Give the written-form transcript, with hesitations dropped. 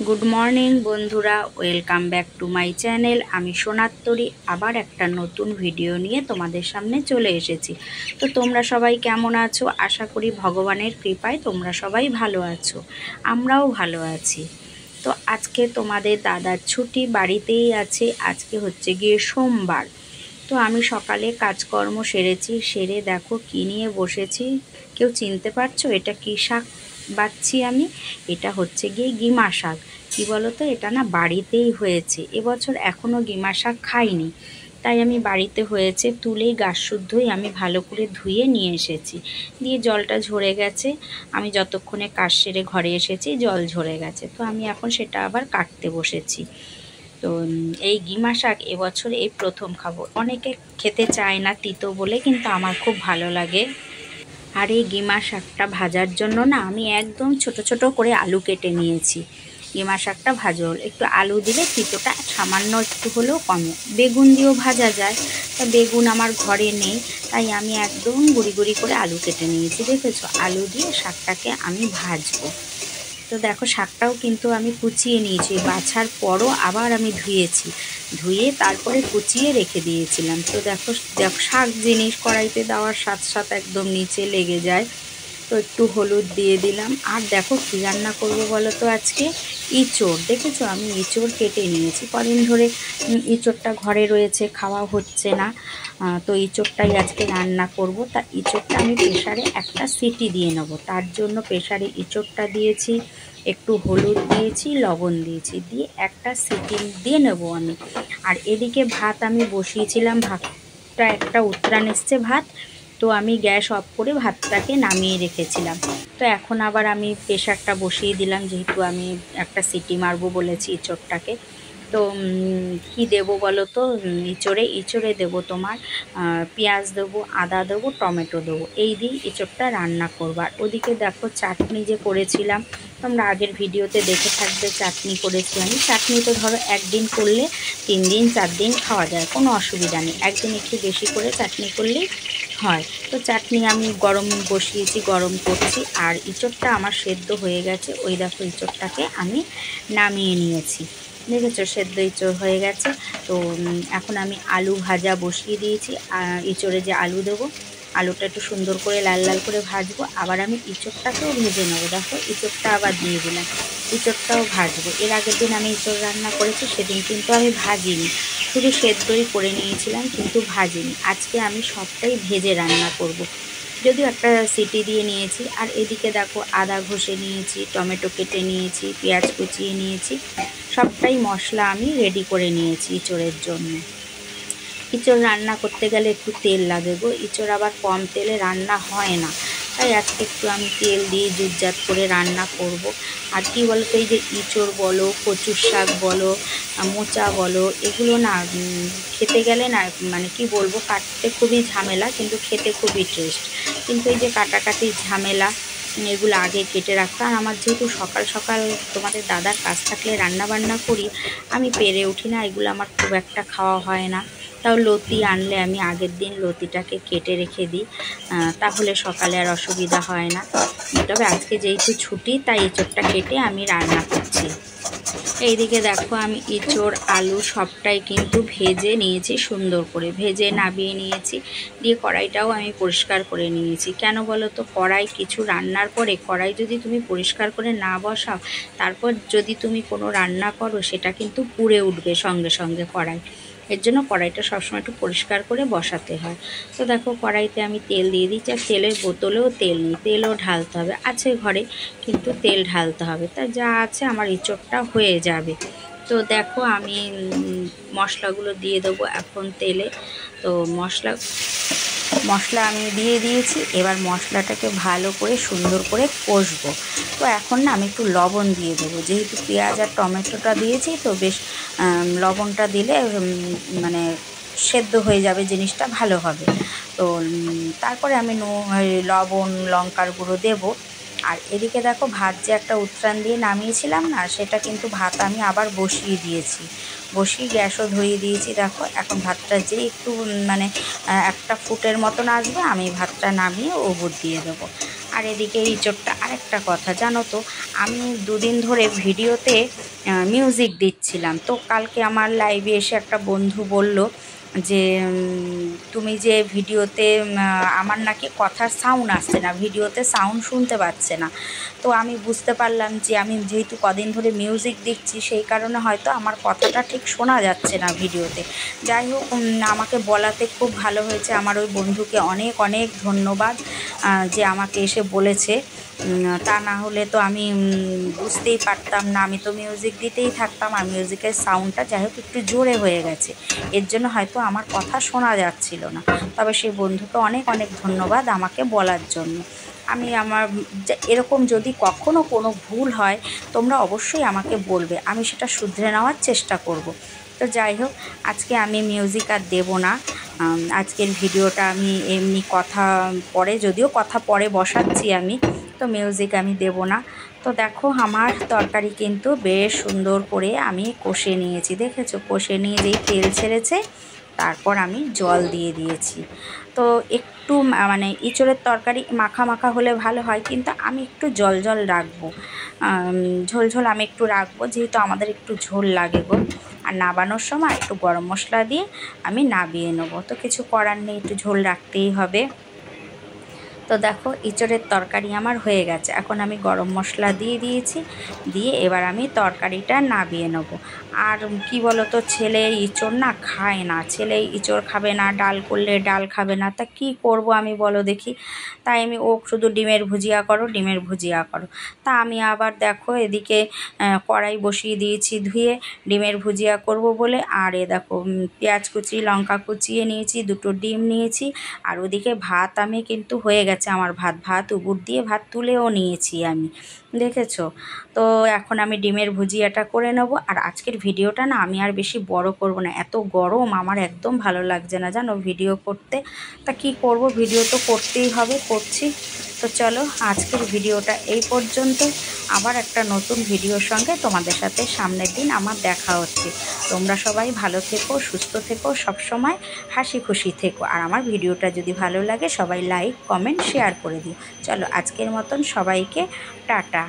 Good morning বন্ধুরা, welcome back to my channel. আমি সোনাত্তরী আবার একটা নতুন ভিডিও নিয়ে তোমাদের সামনে চলে এসেছি। তো তোমরা সবাই কেমন আছো? আশা করি ভগবানের কৃপায় তোমরা সবাই ভালো আছো, আমরাও ভালো আছি। তো আজকে তোমাদের দাদার ছুটি, বাড়িতেই আছে। আজকে হচ্ছে গিয়ে সোমবার। তো আমি সকালে কাজকর্ম সেরে দেখো কী নিয়ে বসেছি। কেউ চিনতে পারছো এটা কী শাক বাচ্ছি আমি? এটা হচ্ছে গিয়ে গিমা শাক। কী বলো তো, এটা না বাড়িতেই হয়েছে। এবছর এখনও গিমা শাক খাইনি, তাই আমি বাড়িতে হয়েছে তুলেই গাছ শুদ্ধই আমি ভালো করে ধুয়ে নিয়ে এসেছি। দিয়ে জলটা ঝরে গেছে, আমি যতক্ষণে কাজ সেরে ঘরে এসেছি জল ঝরে গেছে। তো আমি এখন সেটা আবার কাটতে বসেছি। তো এই গিমা শাক এবছর এই প্রথম খাবো। অনেকে খেতে চায় না তিতো বলে, কিন্তু আমার খুব ভালো লাগে। আর এই গিমা শাকটা ভাজার জন্য না আমি একদম ছোট ছোট করে আলু কেটে নিয়েছি। গিমা শাকটা ভাজা হল, একটু আলু দিলে তিতোটা সামান্য একটু হলেও কমে। বেগুন দিয়েও ভাজা যায়, তা বেগুন আমার ঘরে নেই, তাই আমি একদম গুঁড়ি গুঁড়ি করে আলু কেটে নিয়েছি। দেখেছো, আলু দিয়ে শাকটাকে আমি ভাজবো। তো দেখো শাকটাও কিন্তু আমি কুচিয়ে নিয়েছি, বাছার পরও আবার আমি ধুয়ে তারপরে কুচিয়ে রেখে দিয়েছিলাম। তো দেখো শাক জিনিস কড়াইতে দেওয়ার সাথে সাথে একদম নিচে লেগে যায়। তো একটু হলুদ দিয়ে দিলাম। আর দেখো কী রান্না করবো বলো তো আজকে? ইঁচড়। দেখেছো আমি ইঁচড় কেটে নিয়েছি, কদিন ধরে ইঁচড়টা ঘরে রয়েছে, খাওয়া হচ্ছে না। তো ইঁচড়টাই আজকে রান্না করব। তা ইঁচড়টা আমি প্রেশারে একটা সিটি দিয়ে নেব, তার জন্য প্রেশারে ইঁচড়টা দিয়েছি, একটু হলুদ দিয়েছি, লবণ দিয়েছি, দিয়ে একটা সিটি দিয়ে নেব আমি। আর এদিকে ভাত আমি বসিয়েছিলাম, ভাতটা একটা উতরান এসছে ভাত। তো আমি গ্যাস অফ করে ভাতটাকে নামিয়ে রেখেছিলাম। তো এখন আবার আমি প্রেশারটা বসিয়ে দিলাম, যেহেতু আমি একটা সিটি মারবো বলেছি ইঁচড়টাকে। তো কী দেবো বলো তো? ইঁচড়ে দেবো তোমার পেঁয়াজ দেবো, আদা দেবো, টমেটো দেবো, এই দিয়ে ইঁচড়টা রান্না করবো। আর ওদিকে দেখো চাটনি যে করেছিলাম, তোমরা আগের ভিডিওতে দেখে থাকবে। চাটনি করেছি আমি। চাটনি তো ধরো একদিন করলে 3 দিন 4 দিন খাওয়া যায়, কোনো অসুবিধা নেই। একদিন একটু বেশি করে চাটনি করলেই হয়। তো চাটনি আমি গরম বসিয়েছি, গরম করছি। আর ইঁচড়টা আমার সেদ্ধ হয়ে গেছে, ওই দেখো ইঁচড়টাকে আমি নামিয়ে নিয়েছি। দেখেছো সেদ্ধ ইঁচড় হয়ে গেছে। তো এখন আমি আলু ভাজা বসিয়ে দিয়েছি। ইঁচড়ে যে আলু দেবো, আলুটা একটু সুন্দর করে লাল লাল করে ভাজবো। আবার আমি ইঁচড়টাকেও ভেজে নেবো। দেখো ইঁচড়টা আবার দিয়ে দিলাম, ইঁচড়টাও ভাজবো। এর আগের দিন আমি ইঁচড় রান্না করেছি, সেদিন কিন্তু আমি ভাজিনি, শুধু সেদ্ধই করে নিয়েছিলাম, কিন্তু ভাজিনি। আজকে আমি সবটাই ভেজে রান্না করব। যদিও একটা সিটি দিয়ে নিয়েছি। আর এদিকে দেখো আদা ঘষে নিয়েছি, টমেটো কেটে নিয়েছি, পেঁয়াজ কুচিয়ে নিয়েছি, সবটাই মশলা আমি রেডি করে নিয়েছি ইঁচড়ের জন্য। ইঁচড় রান্না করতে গেলে একটু তেল লাগে গো, ইঁচড় আবার কম তেলে রান্না হয় না, তাই আজকে একটু আমি তেল দিয়ে জুতজাত করে রান্না করব। আর কি বলো তো, এই যে ইঁচড় বলো, কচুর শাক বলো, মোচা বলো, এগুলো না খেতে গেলে না মানে কি বলবো, কাটতে খুবই ঝামেলা, কিন্তু খেতে খুবই টেস্ট। কিন্তু এই যে কাটাকাটির ঝামেলা, এগুলো আগে কেটে রাখতাম। আর আমার যেহেতু সকাল সকাল তোমাদের দাদার কাজ থাকলে রান্না বান্না করি, আমি পেরে উঠি না, এগুলো আমার খুব একটা খাওয়া হয় না। তাও লতি আনলে আমি আগের দিন লতিটাকে কেটে রেখে দিই, তাহলে সকালে আর অসুবিধা হয় না। তবে আজকে যেহেতু ছুটি, তাই এঁচোড়টা কেটে আমি রান্না করছি। এইদিকে দেখো আমি এঁচোড় আলু সবটাই কিন্তু ভেজে নিয়েছি, সুন্দর করে ভেজে নামিয়ে নিয়েছি। দিয়ে কড়াইটাও আমি পরিষ্কার করে নিয়েছি। কেন বলো তো, কড়াই কিছু রান্নার পরে কড়াই যদি তুমি পরিষ্কার করে না বসাও, তারপর যদি তুমি কোনো রান্না করো, সেটা কিন্তু পুড়ে উঠবে সঙ্গে সঙ্গে কড়াই। এর জন্য কড়াইটা সবসময় একটু পরিষ্কার করে বসাতে হয়। তো দেখো কড়াইতে আমি তেল দিয়ে দিচ্ছি। আর তেলের বোতলেও তেল নেই, তেলও ঢালতে হবে, আছে ঘরে, কিন্তু তেল ঢালতে হবে। তা যা আছে আমার এঁচোড়টা হয়ে যাবে। তো দেখো আমি মশলাগুলো দিয়ে দেবো এখন তেলে। তো মশলা আমি দিয়ে দিয়েছি। এবার মশলাটাকে ভালো করে সুন্দর করে কষবো। তো এখন না আমি একটু লবণ দিয়ে দেবো, যেহেতু পেঁয়াজ আর টমেটোটা দিয়েছি, তো বেশ লবণটা দিলে মানে সেদ্ধ হয়ে যাবে, জিনিসটা ভালো হবে। তো তারপরে আমি লবণ লঙ্কার গুঁড়ো দেবো। আর এদিকে দেখো ভাত যে একটা উত্রান দিয়ে নামিয়েছিলাম না, সেটা কিন্তু ভাত আমি আবার বসিয়ে দিয়েছি, বসিয়ে গ্যাসও ধরিয়ে দিয়েছি। দেখো এখন ভাতটা যে একটু মানে একটা ফুটের মতন আসবে, আমি ভাতটা নামিয়ে ওপর দিয়ে দেবো। আর এদিকে ইঁচড়টা, আরেকটা কথা জানো তো, আমি 2 দিন ধরে ভিডিওতে মিউজিক দিচ্ছিলাম। তো কালকে আমার লাইভে এসে একটা বন্ধু বলল যে তুমি যে ভিডিওতে আমার নাকি কথার সাউন্ড আসছে না, ভিডিওতে সাউন্ড শুনতে পাচ্ছে না। তো আমি বুঝতে পারলাম যে আমি যেহেতু কদিন ধরে মিউজিক দিচ্ছি সেই কারণে হয়তো আমার কথাটা ঠিক শোনা যাচ্ছে না ভিডিওতে। যাই হোক, আমাকে বলাতে খুব ভালো হয়েছে। আমার ওই বন্ধুকে অনেক অনেক ধন্যবাদ যে আমাকে এসে বলেছে। তা না হলে তো আমি বুঝতেই পারতাম না, আমি তো মিউজিক দিতেই থাকতাম। আর মিউজিকের সাউন্ডটা যাই হোক একটু জোরে হয়ে গেছে, এর জন্য হয়তো আমার কথা শোনা যাচ্ছিল না। তবে সেই বন্ধুকে অনেক অনেক ধন্যবাদ আমাকে বলার জন্য। আমি আমার এরকম যদি কখনো কোনো ভুল হয় তোমরা অবশ্যই আমাকে বলবে, আমি সেটা শুধরে নেওয়ার চেষ্টা করব। তো যাই হোক, আজকে আমি মিউজিক আর দেবো না। আজকের ভিডিওটা আমি এমনি কথা পরে, যদিও কথা পরে বসাচ্ছি আমি, তো মিউজিক আমি দেব না। তো দেখো আমার তরকারি কিন্তু বেশ সুন্দর করে আমি কষে নিয়েছি, দেখেছো? কষে নিয়ে যেই তেল ছেড়েছে তারপর আমি জল দিয়ে দিয়েছি। তো একটু মানে ইঁচড়ের তরকারি মাখা মাখা হলে ভালো হয়, কিন্তু আমি একটু জল জল রাখবো, ঝোল ঝোল আমি একটু রাখবো, যেহেতু আমাদের একটু ঝোল লাগে গো। আর নাবানোর সময় একটু গরম মশলা দিয়ে আমি নাবিয়ে নেবো। তো কিছু করার নেই, একটু ঝোল রাখতেই হবে। তো দেখো ইঁচড়ের তরকারি আমার হয়ে গেছে। এখন আমি গরম মশলা দিয়ে দিয়েছি, দিয়ে এবার আমি তরকারিটা নাবিয়ে নেব। আর কি বলো তো, ছেলে ইঁচড় না খায় না, ছেলে ইঁচড় খাবে না, ডাল করলে ডাল খাবে না, তা কি করব আমি বলো দেখি। তাই আমি ও শুধু ডিমের ভুজিয়া করো, ডিমের ভুজিয়া করো। তা আমি আবার দেখো এদিকে কড়াই বসিয়ে দিয়েছি ধুয়ে ডিমের ভুজিয়া করব বলে। আর এ দেখো পেঁয়াজ কুচি, লঙ্কা কুচিয়ে নিয়েছি, দুটো ডিম নিয়েছি। আর ওদিকে ভাত আমি কিন্তু হয়ে গেছে আমার, ভাত উবুর দিয়ে ভাত তুলেও নিয়েছি আমি, দেখেছো? তো এখন আমি ডিমের ভুজিয়াটা করে নেব। আর আজকের ভিডিওটা না আমি আর বেশি বড় করব না, এত গরম আমার একদম ভালো লাগছে না জানো ভিডিও করতে। তা কি করব, ভিডিও তো করতেই হবে, করছি। তো চলো আজকের ভিডিওটা এই পর্যন্ত। আবার একটা নতুন ভিডিওর সঙ্গে তোমাদের সাথে সামনের দিন আমার দেখা হচ্ছে। তোমরা সবাই ভালো থেকো, সুস্থ থেকো, সবসময় হাসি খুশি থেকো। আর আমার ভিডিওটা যদি ভালো লাগে সবাই লাইক, কমেন্ট, শেয়ার করে দিও। চলো আজকের মতন সবাইকে টাটা।